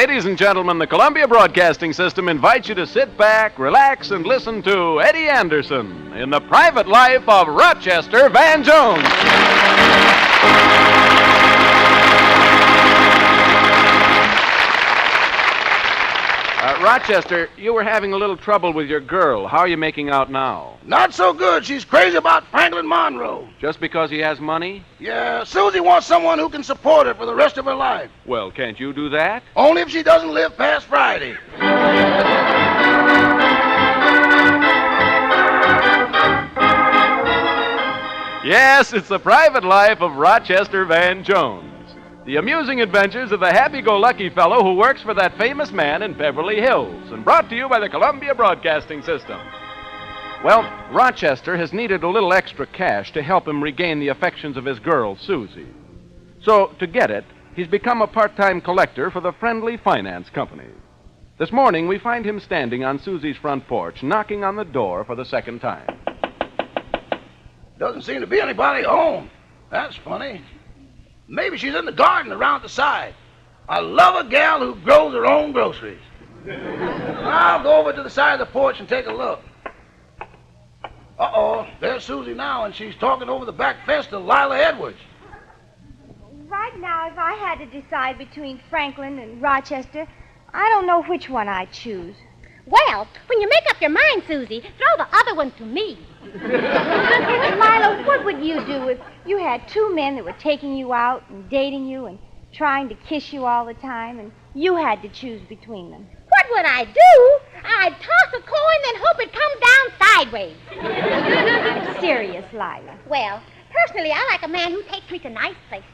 Ladies and gentlemen, the Columbia Broadcasting System invites you to sit back, relax, and listen to Eddie Anderson in the private life of Rochester Van Jones. Rochester, you were having a little trouble with your girl. How are you making out now? Not so good. She's crazy about Franklin Monroe. Just because he has money? Yeah, Susie wants someone who can support her for the rest of her life. Well, can't you do that? Only if she doesn't live past Friday. Yes, it's the private life of Rochester Van Jones. The amusing adventures of the happy-go-lucky fellow who works for that famous man in Beverly Hills, and brought to you by the Columbia Broadcasting System. Well, Rochester has needed a little extra cash to help him regain the affections of his girl, Susie. So, to get it, he's become a part-time collector for the Friendly Finance Company. This morning, we find him standing on Susie's front porch, knocking on the door for the second time. Doesn't seem to be anybody home. That's funny. Maybe she's in the garden around the side. I love a gal who grows her own groceries. I'll go over to the side of the porch and take a look. Uh-oh, there's Susie now, and she's talking over the back fence to Lila Edwards. Right now, if I had to decide between Franklin and Rochester, I don't know which one I'd choose. Well, when you make up your mind, Susie, throw the other one to me. Lila, what would you do if you had two men that were taking you out and dating you and trying to kiss you all the time, and you had to choose between them? What would I do? I'd toss a coin and hope it comes down sideways. Serious, Lila. Well, personally, I like a man who takes me to nice places.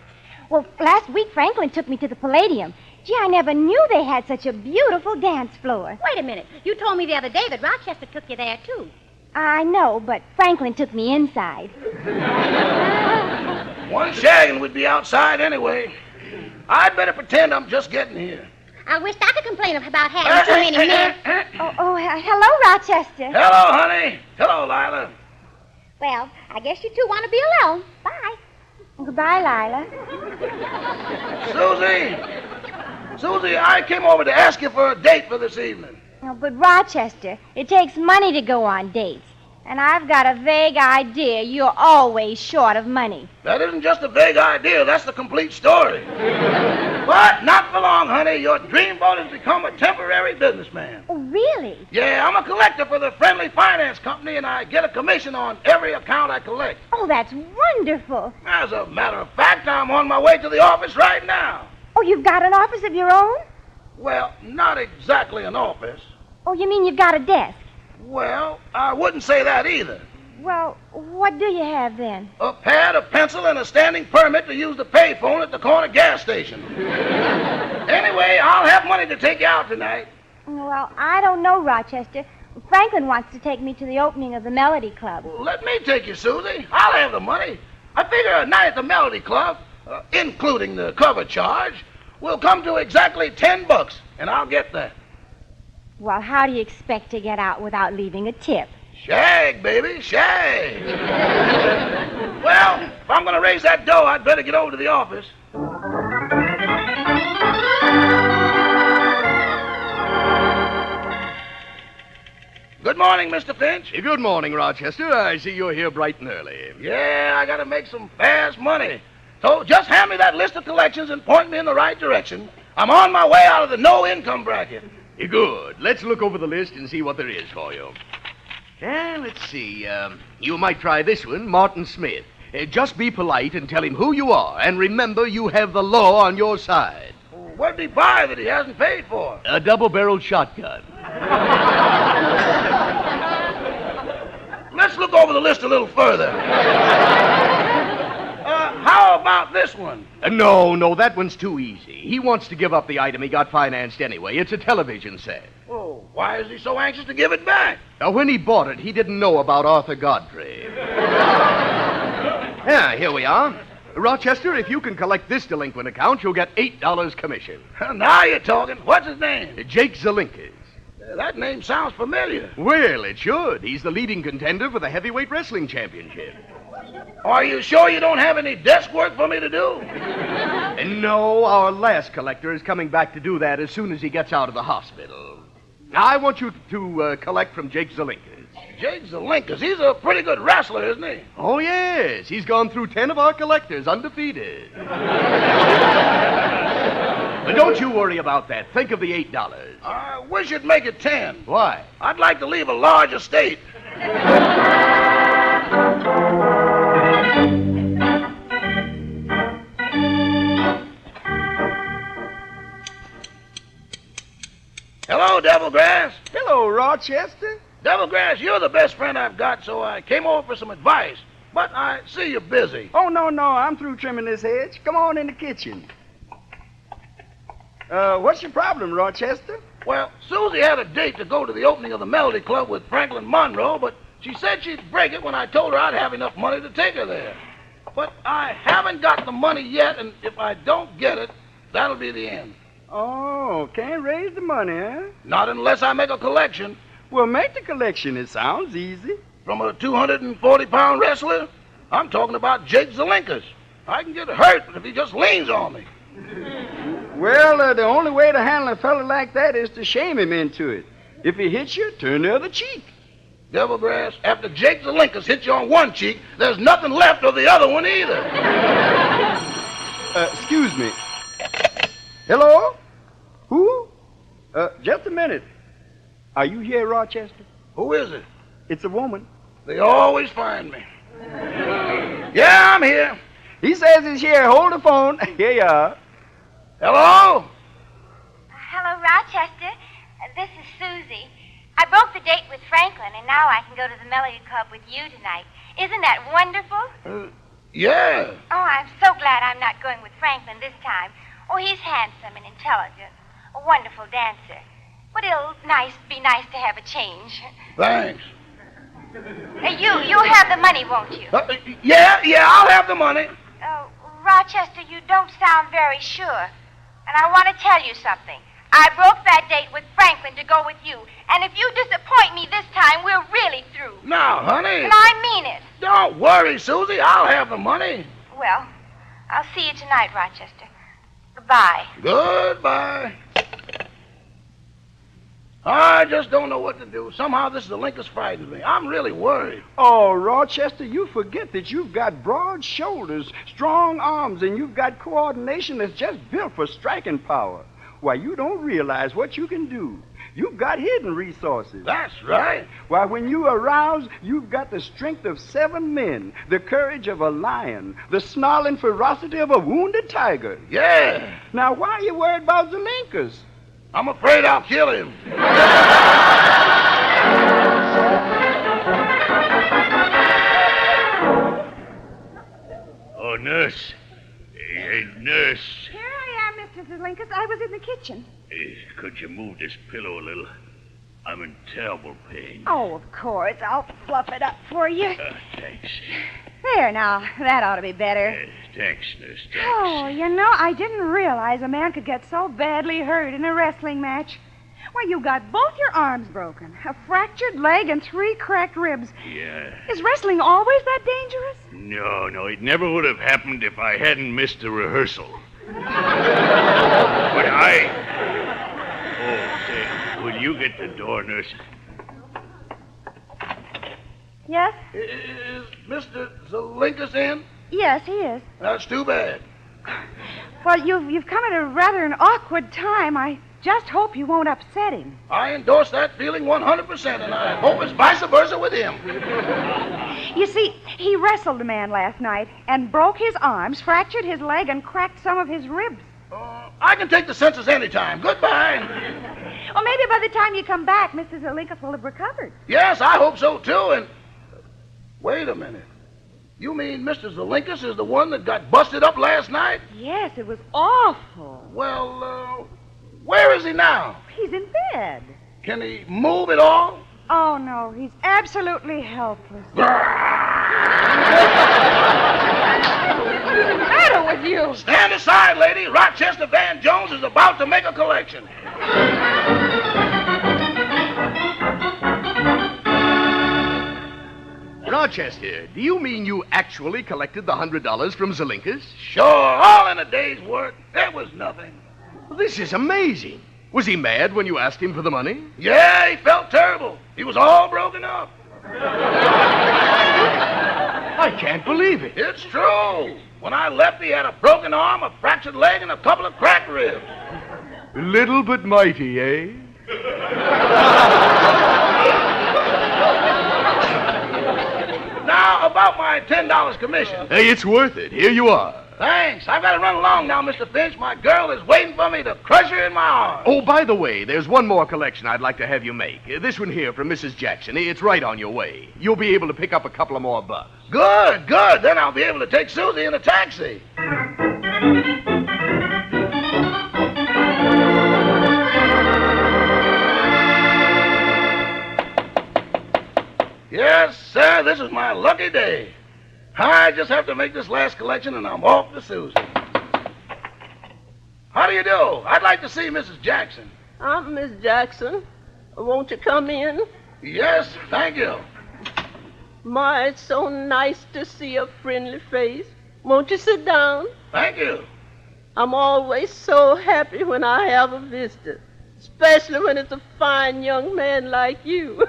Well, last week Franklin took me to the Palladium. Gee, I never knew they had such a beautiful dance floor. Wait a minute. You told me the other day that Rochester took you there, too. I know, but Franklin took me inside. One shagging would be outside anyway. I'd better pretend I'm just getting here. I wish I could complain about having too many men. Hello, Rochester. Hello, honey. Hello, Lila. Well, I guess you two want to be alone. Bye. Goodbye, Lila. Susie, I came over to ask you for a date for this evening. Oh, but Rochester, it takes money to go on dates. And I've got a vague idea you're always short of money. That isn't just a vague idea. That's the complete story. But not for long, honey. Your dreamboat has become a temporary businessman. Oh, really? Yeah, I'm a collector for the Friendly Finance Company, and I get a commission on every account I collect. Oh, that's wonderful. As a matter of fact, I'm on my way to the office right now. Oh, you've got an office of your own? Well, not exactly an office. Oh, you mean you've got a desk? Well, I wouldn't say that either. Well, what do you have then? A pad, a pencil, and a standing permit to use the payphone at the corner gas station. Anyway, I'll have money to take you out tonight. Well, I don't know, Rochester. Franklin wants to take me to the opening of the Melody Club. Well, let me take you, Susie. I'll have the money. I figure a night at the Melody Club, including the cover charge, will come to exactly $10, and I'll get that. Well, how do you expect to get out without leaving a tip? Shag, baby, shag. Well, if I'm going to raise that dough, I'd better get over to the office. Good morning, Mr. Finch. Good morning, Rochester. I see you're here bright and early. Yeah, I got to make some fast money. So just hand me that list of collections and point me in the right direction. I'm on my way out of the no-income bracket. Good. Let's look over the list and see what there is for you. Let's see. You might try this one, Martin Smith. Just be polite and tell him who you are, and remember you have the law on your side. What'd he buy that he hasn't paid for? A double-barreled shotgun. Let's look over the list a little further. How about this one? No, that one's too easy. He wants to give up the item he got financed anyway. It's a television set. Oh, why is he so anxious to give it back? When he bought it, he didn't know about Arthur Godfrey. Here we are. Rochester, if you can collect this delinquent account, you'll get $8 commission. Now you're talking. What's his name? Jake Zelinkas. That name sounds familiar. Well, it should. He's the leading contender for the heavyweight wrestling championship. Are you sure you don't have any desk work for me to do? And no, our last collector is coming back to do that as soon as he gets out of the hospital. Now, I want you to collect from Jake Zelinkas. Jake Zelinkas, he's a pretty good wrestler, isn't he? Oh, yes. He's gone through 10 of our collectors undefeated. But don't you worry about that. Think of the $8. I wish you'd make it 10. Why? I'd like to leave a large estate. Hello, Devilgrass. Hello, Rochester. Devilgrass, you're the best friend I've got, so I came over for some advice. But I see you're busy. Oh, no, I'm through trimming this hedge. Come on in the kitchen. What's your problem, Rochester? Well, Susie had a date to go to the opening of the Melody Club with Franklin Monroe, but she said she'd break it when I told her I'd have enough money to take her there. But I haven't got the money yet, and if I don't get it, that'll be the end. Oh, can't raise the money, huh? Not unless I make a collection. Well, make the collection. It sounds easy. From a 240-pound wrestler? I'm talking about Jake Zelinkas. I can get hurt if he just leans on me. Well, the only way to handle a fella like that is to shame him into it. If he hits you, turn the other cheek. Devilgrass, after Jake Zelinkas hits you on one cheek, there's nothing left of the other one either. Excuse me. Hello? Who? Just a minute. Are you here, Rochester? Who is it? It's a woman. They always find me. Yeah, I'm here. He says he's here. Hold the phone. Here you are. Hello? Hello, Rochester. This is Susie. I broke the date with Franklin, and now I can go to the Melody Club with you tonight. Isn't that wonderful? Yeah. Oh, I'm so glad I'm not going with Franklin this time. Oh, he's handsome and intelligent. A wonderful dancer. But it'll be nice to have a change. Thanks. You'll have the money, won't you? Yeah, I'll have the money. Rochester, you don't sound very sure. And I want to tell you something. I broke that date with Franklin to go with you. And if you disappoint me this time, we're really through. Now, honey. And I mean it. Don't worry, Susie. I'll have the money. Well, I'll see you tonight, Rochester. Goodbye. Goodbye. I just don't know what to do. Somehow this Zelinkas frightens me. I'm really worried. Oh, Rochester, you forget that you've got broad shoulders, strong arms, and you've got coordination that's just built for striking power. Why, you don't realize what you can do. You've got hidden resources. That's right. Why, when you arouse, you've got the strength of 7 men, the courage of a lion, the snarling ferocity of a wounded tiger. Yeah. Now, why are you worried about Zelinkas? I'm afraid I'll kill him. Oh, nurse. Hey, nurse. Here I am, Mr. Zelinkas. I was in the kitchen. Could you move this pillow a little? I'm in terrible pain. Oh, of course. I'll fluff it up for you. Thanks. There, now. That ought to be better. Thanks, nurse. Thanks. Oh, you know, I didn't realize a man could get so badly hurt in a wrestling match. Why, you got both your arms broken, a fractured leg, and 3 cracked ribs. Yeah. Is wrestling always that dangerous? No, it never would have happened if I hadn't missed the rehearsal. But Oh, say, will you get the door, nurse? Yes? Is Mr. Zelinkas in? Yes, he is. That's too bad. Well, you've come at a rather an awkward time. I just hope you won't upset him. I endorse that feeling 100%, and I hope it's vice versa with him. You see, he wrestled a man last night and broke his arms, fractured his leg, and cracked some of his ribs. I can take the census anytime. Goodbye. Well, maybe by the time you come back, Mr. Zelinkas will have recovered. Yes, I hope so, too, and... Wait a minute. You mean Mr. Zelinkas is the one that got busted up last night? Yes, it was awful. Well, where is he now? He's in bed. Can he move at all? Oh, no, he's absolutely helpless. What's the matter with you? Stand aside, lady. Rochester Van Jones is about to make a collection. Rochester, do you mean you actually collected the $100 from Zelinkas? Sure, all in a day's work. It was nothing. Well, this is amazing. Was he mad when you asked him for the money? Yeah, he felt terrible. He was all broken up. I can't believe it. It's true. When I left, he had a broken arm, a fractured leg, and a couple of cracked ribs. Little but mighty, eh? Now, about my $10 commission. Hey, it's worth it. Here you are. Thanks. I've got to run along now, Mr. Finch. My girl is waiting for me to crush her in my arms. Oh, by the way, there's one more collection I'd like to have you make. This one here from Mrs. Jackson. It's right on your way. You'll be able to pick up a couple of more bucks. Good, good. Then I'll be able to take Susie in a taxi. Yes, sir, this is my lucky day. I just have to make this last collection and I'm off to Susie. How do you do? I'd like to see Mrs. Jackson. I'm Miss Jackson. Won't you come in? Yes, thank you. My, it's so nice to see a friendly face. Won't you sit down? Thank you. I'm always so happy when I have a visitor, especially when it's a fine young man like you.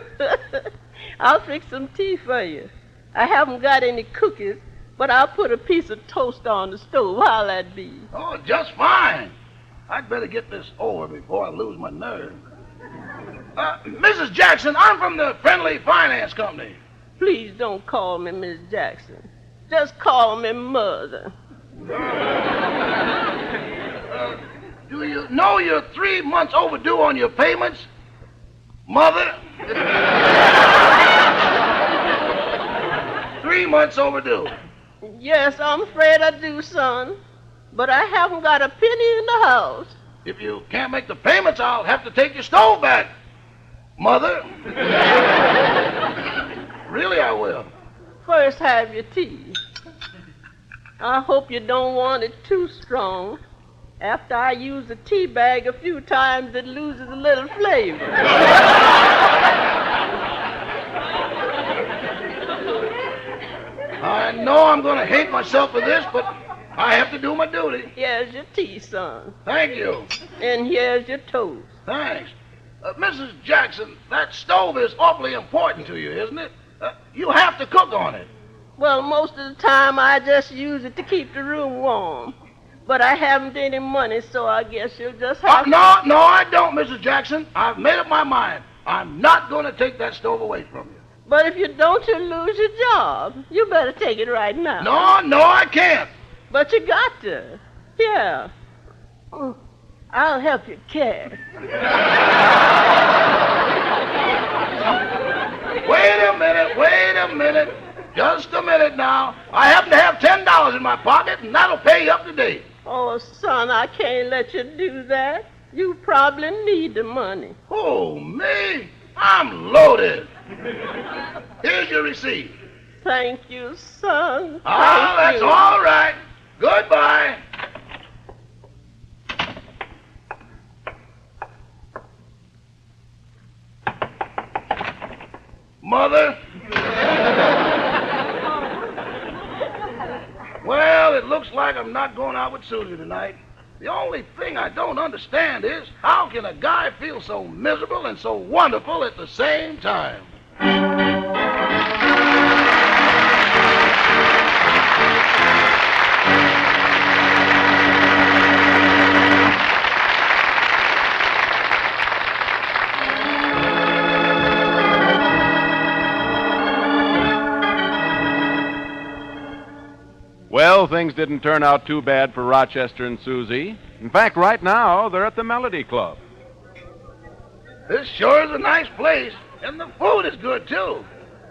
I'll fix some tea for you. I haven't got any cookies, but I'll put a piece of toast on the stove. How'll that be? Oh, just fine. I'd better get this over before I lose my nerve. Mrs. Jackson, I'm from the Friendly Finance Company. Please don't call me Miss Jackson. Just call me Mother. Do you know you're 3 months overdue on your payments? Mother? 3 months overdue. Yes, I'm afraid I do, son. But I haven't got a penny in the house. If you can't make the payments, I'll have to take your stove back. Mother? Really, I will. First, have your tea. I hope you don't want it too strong. After I use the tea bag a few times, it loses a little flavor. I know I'm going to hate myself for this, but I have to do my duty. Here's your tea, son. Thank you. And here's your toast. Thanks. Mrs. Jackson, that stove is awfully important to you, isn't it? You have to cook on it. Well, most of the time I just use it to keep the room warm. But I haven't any money, so I guess you'll just have No, I don't, Mrs. Jackson. I've made up my mind. I'm not going to take that stove away from you. But if you don't, you'll lose your job. You better take it right now. No, I can't. But you got to. Here. I'll help you carry. Wait a minute. Just a minute now. I happen to have $10 in my pocket, and that'll pay you up to date. Oh, son, I can't let you do that. You probably need the money. Oh, me? I'm loaded. Here's your receipt. Thank you, son. That's all right. Goodbye. Mother? Well, it looks like I'm not going out with Susie tonight. The only thing I don't understand is how can a guy feel so miserable and so wonderful at the same time? Well, things didn't turn out too bad for Rochester and Susie. In fact, right now, they're at the Melody Club. This sure is a nice place, and the food is good, too.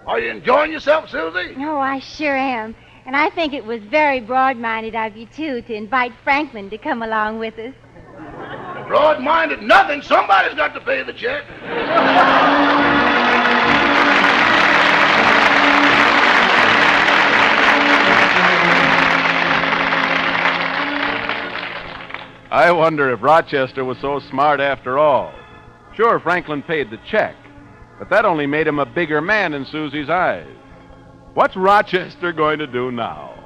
Are you enjoying yourself, Susie? Oh, I sure am. And I think it was very broad-minded of you, too, to invite Franklin to come along with us. Broad-minded nothing. Somebody's got to pay the check. I wonder if Rochester was so smart after all. Sure, Franklin paid the check, but that only made him a bigger man in Susie's eyes. What's Rochester going to do now?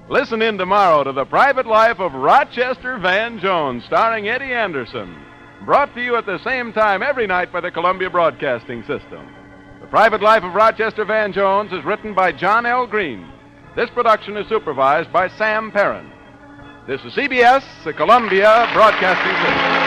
Listen in tomorrow to The Private Life of Rochester Van Jones, starring Eddie Anderson. Brought to you at the same time every night by the Columbia Broadcasting System. The Private Life of Rochester Van Jones is written by John L. Green. This production is supervised by Sam Perrin. This is CBS, the Columbia Broadcasting System.